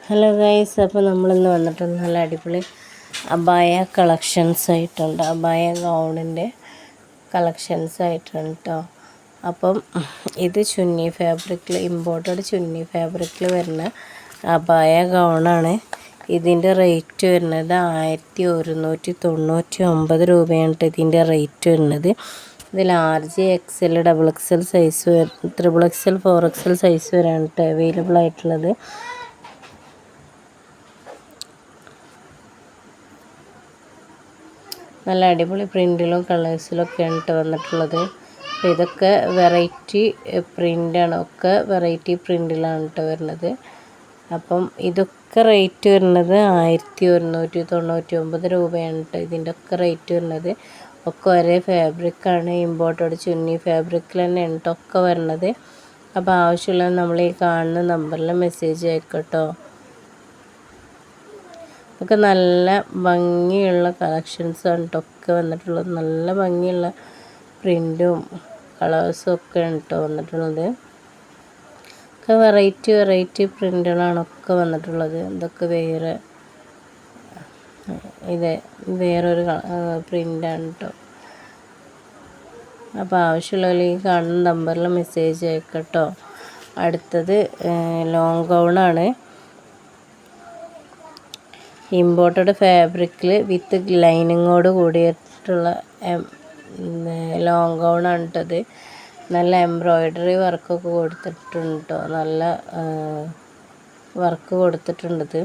Hello guys, അപ്പോൾ നമ്മളിന്ന് വന്നിട്ടുണ്ട് നല്ല അടിപൊളി അബായ കളക്ഷൻസ് ആയിട്ടുണ്ട്. അബായ ഗൗണിൻ്റെ കളക്ഷൻസ് ആയിട്ടുണ്ട് കേട്ടോ. അപ്പം ഇത് ചുന്നി ഫാബ്രിക്കിൽ, ഇമ്പോർട്ടഡ് ചുന്നി ഫാബ്രിക്കിൽ വരുന്ന അബായ ഗൗണാണ്. ഇതിൻ്റെ റേറ്റ് വരുന്നത് 1199 രൂപയാണ് ഇതിൻ്റെ റേറ്റ് വരുന്നത്. ഇത് large XL, XXL size, XXL, 4XL size വരെയാണ് കേട്ടോ അവൈലബിൾ ആയിട്ടുള്ളത്. നല്ല അടിപൊളി പ്രിൻറ്റിലും കളേഴ്സിലൊക്കെയാണ് കേട്ടോ വന്നിട്ടുള്ളത്. അപ്പോൾ ഇതൊക്കെ വെറൈറ്റി പ്രിൻ്റാണ്, ഒക്കെ വെറൈറ്റി പ്രിൻറ്റിലാണ് കേട്ടോ വരുന്നത്. അപ്പം ഇതൊക്കെ റേറ്റ് വരുന്നത് 1199 രൂപയാണ് കേട്ടോ ഇതിൻ്റെ ഒക്കെ റേറ്റ് വരുന്നത്. ഒക്കെ ഒരേ ഫാബ്രിക്കാണ്, ഇമ്പോർട്ടഡ് ചുന്നി ഫാബ്രിക്കിൽ തന്നെയാണ് കേട്ടോ ഒക്കെ വരുന്നത്. അപ്പോൾ ആവശ്യമുള്ളത് നമ്മൾ ഈ കാണുന്ന നമ്പറിൽ മെസ്സേജ് അയക്കട്ടോ. ഒക്കെ നല്ല ഭംഗിയുള്ള കളക്ഷൻസാണ് കേട്ടോ ഒക്കെ വന്നിട്ടുള്ളത്. നല്ല ഭംഗിയുള്ള പ്രിൻറ്റും കളേഴ്സും ഒക്കെയാണ് കേട്ടോ വന്നിട്ടുള്ളത്. ഒക്കെ വെറൈറ്റി പ്രിൻ്റുകളാണ് ഒക്കെ വന്നിട്ടുള്ളത്. ഇതൊക്കെ വേറൊരു പ്രിൻ്റാണ് കേട്ടോ. അപ്പോൾ ആവശ്യമുള്ളവർ ഈ കാണുന്ന നമ്പറിൽ മെസ്സേജ് അയക്കട്ടോ. അടുത്തത് ലോങ് ഗൗണാണ്. ഇമ്പോർട്ടഡ് ഫാബ്രിക്കിൽ വിത്ത് ലൈനിങ്ങോട് കൂടിയിട്ടുള്ള ലോങ് ഗൗണാണ് കേട്ടത്. നല്ല എംബ്രോയ്ഡറി വർക്കൊക്കെ കൊടുത്തിട്ടുണ്ട് കേട്ടോ. നല്ല വർക്ക് കൊടുത്തിട്ടുണ്ടത്.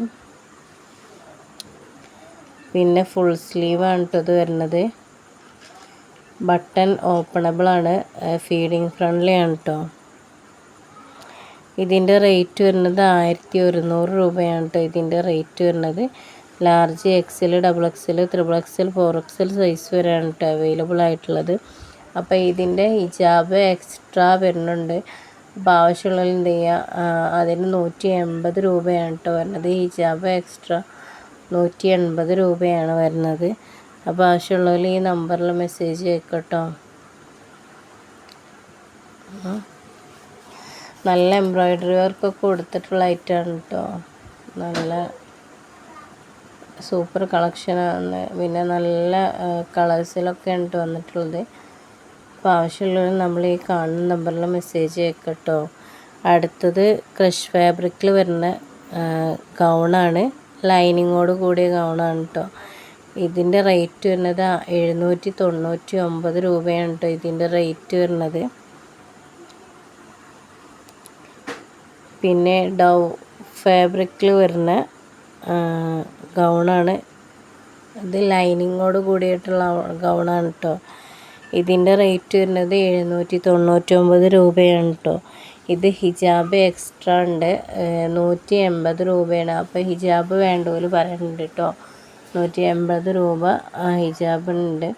പിന്നെ ഫുൾ സ്ലീവാണ് കേട്ടോ ഇത് വരുന്നത്. ബട്ടൺ ഓപ്പണബിളാണ്, ഫീഡിങ് ഫ്രണ്ട്ലി ആണ് കേട്ടോ. ഇതിൻ്റെ റേറ്റ് വരുന്നത് 1100 രൂപയാണ് കേട്ടോ ഇതിൻ്റെ റേറ്റ് വരുന്നത്. Large XL, XXL, XXL, 4XL size വരെയാണ് കേട്ടോ അവൈലബിൾ ആയിട്ടുള്ളത്. അപ്പോൾ ഇതിൻ്റെ ഹിജാബ് എക്സ്ട്രാ വരുന്നുണ്ട്. അപ്പോൾ ആവശ്യമുള്ളവർ എന്ത് ചെയ്യുക, അതിന് 180 രൂപയാണ് കേട്ടോ വരുന്നത്. ഹിജാബ് എക്സ്ട്രാ 180 രൂപയാണ് വരുന്നത്. അപ്പോൾ ആവശ്യമുള്ളവർ ഈ നമ്പറിൽ മെസ്സേജ് അയക്കട്ടോ. നല്ല എംബ്രോയ്ഡറി വർക്കൊക്കെ കൊടുത്തിട്ടുള്ള ഐറ്റമാണ് കേട്ടോ. നല്ല സൂപ്പർ കളക്ഷനാണ്. പിന്നെ നല്ല കളേഴ്സിലൊക്കെയാണ് കേട്ടോ വന്നിട്ടുള്ളത്. അപ്പോൾ ആവശ്യമുള്ളവർ നമ്മൾ ഈ കാണുന്ന നമ്പറിൽ മെസ്സേജ് അയക്കട്ടോ. അടുത്തത് ക്രഷ് ഫാബ്രിക്കിൽ വരുന്ന ഗൗണാണ്. ലൈനിങ്ങോട് കൂടിയ ഗൗണാണ് കേട്ടോ. ഇതിൻ്റെ റേറ്റ് വരുന്നത് 799 രൂപയാണ് കേട്ടോ ഇതിൻ്റെ റേറ്റ് വരുന്നത്. പിന്നെ ഡൗ ഫാബ്രിക്കിൽ വരുന്ന ഗൗണാണ്. ഇത് ലൈനിങ്ങോട് കൂടിയിട്ടുള്ള ഗൗണാണ് കേട്ടോ. ഇതിൻ്റെ റേറ്റ് വരുന്നത് 799 രൂപയാണ് കേട്ടോ. ഇത് ഹിജാബ് എക്സ്ട്രാ ഉണ്ട്, 180 രൂപയാണ്. അപ്പോൾ ഹിജാബ് വേണ്ടവർ പറയുന്നുണ്ട് കേട്ടോ. 180 രൂപ ഹിജാബ് ഉണ്ട്.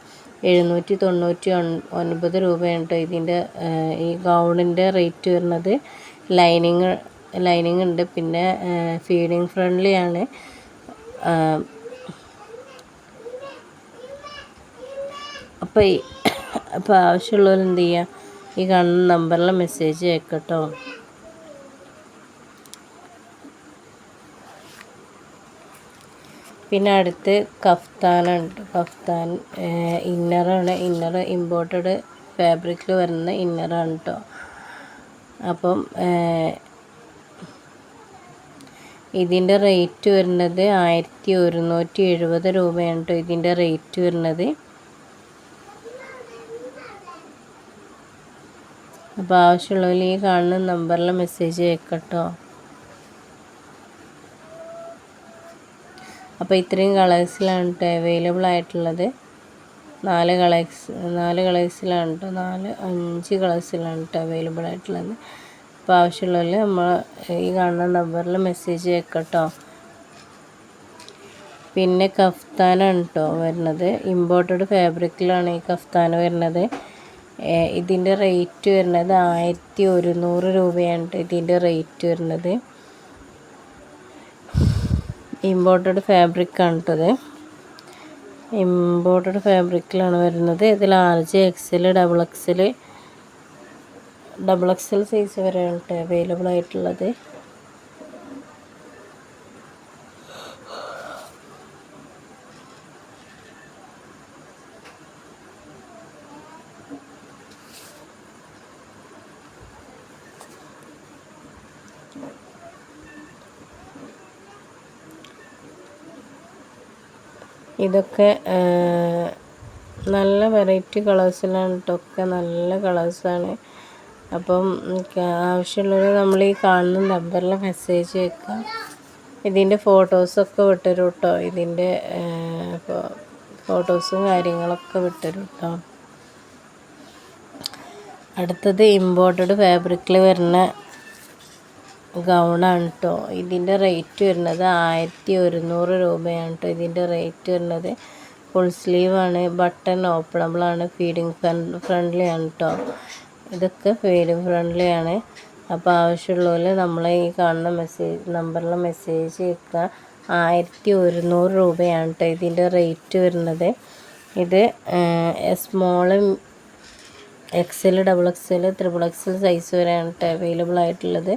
799 രൂപയാണ് കേട്ടോ ഇതിൻ്റെ ഈ ഗൗണിൻ്റെ റേറ്റ് വരുന്നത്. ലൈനിങ് ഉണ്ട്. പിന്നെ ഫീഡിങ് ഫ്രണ്ട്ലി ആണ്. അപ്പോൾ ആവശ്യമുള്ളവർ എന്ത് ചെയ്യുക, ഈ കാണുന്ന നമ്പറിൽ മെസ്സേജ് അയക്കട്ടോ. പിന്നെ അടുത്ത് കഫ്താനുണ്ട്. കഫ്താൻ ഇന്നറാണ്. ഇന്നർ ഇമ്പോർട്ടഡ് ഫാബ്രിക്കിൽ വരുന്ന ഇന്നറാണ് കേട്ടോ. അപ്പം ഇതിൻ്റെ റേറ്റ് വരുന്നത് 1170 രൂപയാണ് കേട്ടോ ഇതിൻ്റെ റേറ്റ് വരുന്നത്. അപ്പോൾ ആവശ്യമുള്ളവർ ഈ കാണുന്ന നമ്പറിൽ മെസ്സേജ് അയക്കട്ടോ. അപ്പോൾ ഇത്രയും കളേഴ്സിലാണ് കേട്ടോ അവൈലബിൾ ആയിട്ടുള്ളത്. 4 കളേഴ്സിലാണ് കേട്ടോ, 5 കളേഴ്സിലാണ് കേട്ടോ അവൈലബിൾ ആയിട്ടുള്ളത്. അപ്പോൾ ആവശ്യമുള്ളവർ നമ്മൾ ഈ കാണുന്ന നമ്പറിൽ മെസ്സേജ് അയക്കട്ടോ. പിന്നെ കഫ്താനാണ് കേട്ടോ വരുന്നത്. ഇമ്പോർട്ടഡ് ഫാബ്രിക്കിലാണ് ഈ കഫ്താൻ വരുന്നത്. ഇതിൻ്റെ റേറ്റ് വരുന്നത് 1100 രൂപയാണ് കേട്ടോ ഇതിൻ്റെ റേറ്റ് വരുന്നത്. ഇമ്പോർട്ടഡ് ഫാബ്രിക്കാണ് കേട്ടത്. ഇമ്പോർട്ടഡ് ഫാബ്രിക്കിലാണ് വരുന്നത്. ഇത് ലാർജ് XL, XXL സൈസ് വരെയാണ് കേട്ടോ അവൈലബിൾ ആയിട്ടുള്ളത്. ഇതൊക്കെ നല്ല വെറൈറ്റി കളേഴ്സിലാണ് കേട്ടോ, ഒക്കെ നല്ല കളേഴ്സാണ്. അപ്പം ആവശ്യമുള്ളവർ നമ്മൾ ഈ കാണുന്ന നമ്പറിൽ മെസ്സേജ് അയക്കുക. ഇതിൻ്റെ ഫോട്ടോസൊക്കെ വിട്ടുതരും കേട്ടോ, ഇതിൻ്റെ ഫോട്ടോസും കാര്യങ്ങളൊക്കെ വിട്ടുതരും കേട്ടോ. അടുത്തത് ഇമ്പോർട്ടഡ് ഫാബ്രിക്കിൽ വരുന്ന ഗൗണാണ് കേട്ടോ. ഇതിൻ്റെ റേറ്റ് വരുന്നത് 1100 രൂപയാണ് കേട്ടോ. ഇതിൻ്റെ റേറ്റ് വരുന്നത് ഫുൾ സ്ലീവാണ്, ബട്ടൺ ഓപ്പണബിളാണ്, ഫീഡിങ് ഫ്രണ്ട്ലി ആണ് കേട്ടോ. ഇതൊക്കെ ഫീഡിങ് ഫ്രണ്ട്ലി ആണ്. അപ്പോൾ ആവശ്യമുള്ളവർ നമ്മളെ ഈ കാണുന്ന നമ്പറിൽ മെസ്സേജ് അയക്കുക. 1100 രൂപയാണ് കേട്ടോ ഇതിൻ്റെ റേറ്റ് വരുന്നത്. ഇത് small, XL, XXL, XXL size വരെയാണ് കേട്ടോ അവൈലബിൾ ആയിട്ടുള്ളത്.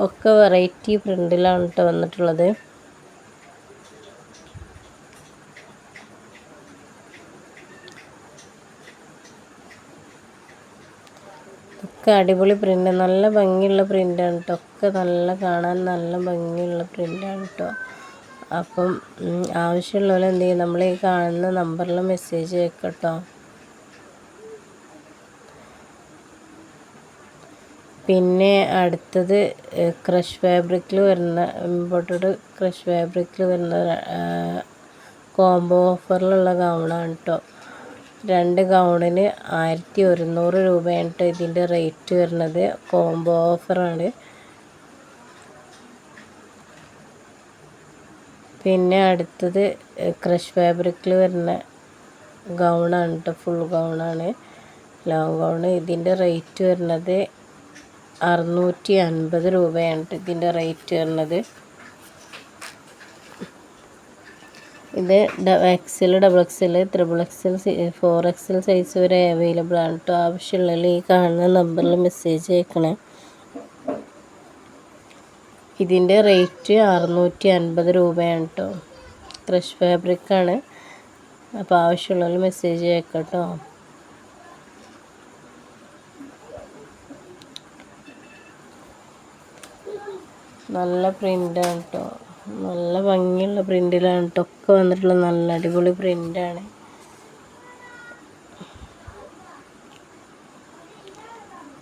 ഒക്കെ വെറൈറ്റി പ്രിൻ്റിലാണ് കേട്ടോ വന്നിട്ടുള്ളത്. ഒക്കെ അടിപൊളി പ്രിൻ്റ്, നല്ല ഭംഗിയുള്ള പ്രിൻ്റാണ് കേട്ടോ. ഒക്കെ നല്ല കാണാൻ നല്ല ഭംഗിയുള്ള പ്രിൻ്റാണ് കേട്ടോ. അപ്പം ആവശ്യമുള്ളവർ എന്ത് ചെയ്യും, നമ്മൾ ഈ കാണുന്ന നമ്പറിൽ മെസ്സേജ് അയക്കട്ടോ. പിന്നെ അടുത്തത് ക്രഷ് ഫാബ്രിക്കിൽ വരുന്ന, ഇമ്പോർട്ടഡ് ക്രഷ് ഫാബ്രിക്കിൽ വരുന്ന കോംബോ ഓഫറിലുള്ള ഗൗണാണ് കേട്ടോ. 2 ഗൗണിന് 1100 രൂപയാണ് കേട്ടോ ഇതിൻ്റെ റേറ്റ് വരുന്നത്. കോംബോ ഓഫറാണ്. പിന്നെ അടുത്തത് ക്രഷ് ഫാബ്രിക്കിൽ വരുന്ന ഗൗണാണ് കേട്ടോ, ഫുൾ ഗൗണാണ്, ലോങ് ഗൗണ്. ഇതിൻ്റെ റേറ്റ് വരുന്നത് 650 രൂപയാണ് ഇതിൻ്റെ റേറ്റ് വരുന്നത്. ഇത് XL, XXL, XXL, 4XL size വരെ അവൈലബിൾ ആണ് കേട്ടോ. ആവശ്യമുള്ളതിൽ ഈ കാണുന്ന നമ്പറിൽ മെസ്സേജ് അയക്കണേ. ഇതിൻ്റെ റേറ്റ് 650 രൂപയാണ് കേട്ടോ. ക്രഷ് ഫാബ്രിക്കാണ്. അപ്പോൾ ആവശ്യമുള്ളതിൽ മെസ്സേജ് അയക്കട്ടോ. നല്ല പ്രിൻ്റാണ് കേട്ടോ, നല്ല ഭംഗിയുള്ള പ്രിൻ്റിലാണ് കേട്ടോ ഒക്കെ വന്നിട്ടുള്ള, നല്ല അടിപൊളി പ്രിൻ്റാണ്.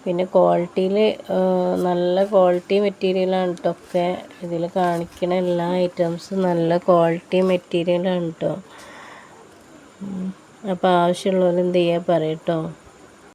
പിന്നെ ക്വാളിറ്റിയിൽ നല്ല ക്വാളിറ്റി മെറ്റീരിയലാണ് കേട്ടോ. ഒക്കെ ഇതിൽ കാണിക്കുന്ന എല്ലാ ഐറ്റംസും നല്ല ക്വാളിറ്റി മെറ്റീരിയലാണ് കേട്ടോ. അപ്പോൾ ആവശ്യമുള്ളവർ എന്ത് ചെയ്യുക പറയട്ടോ.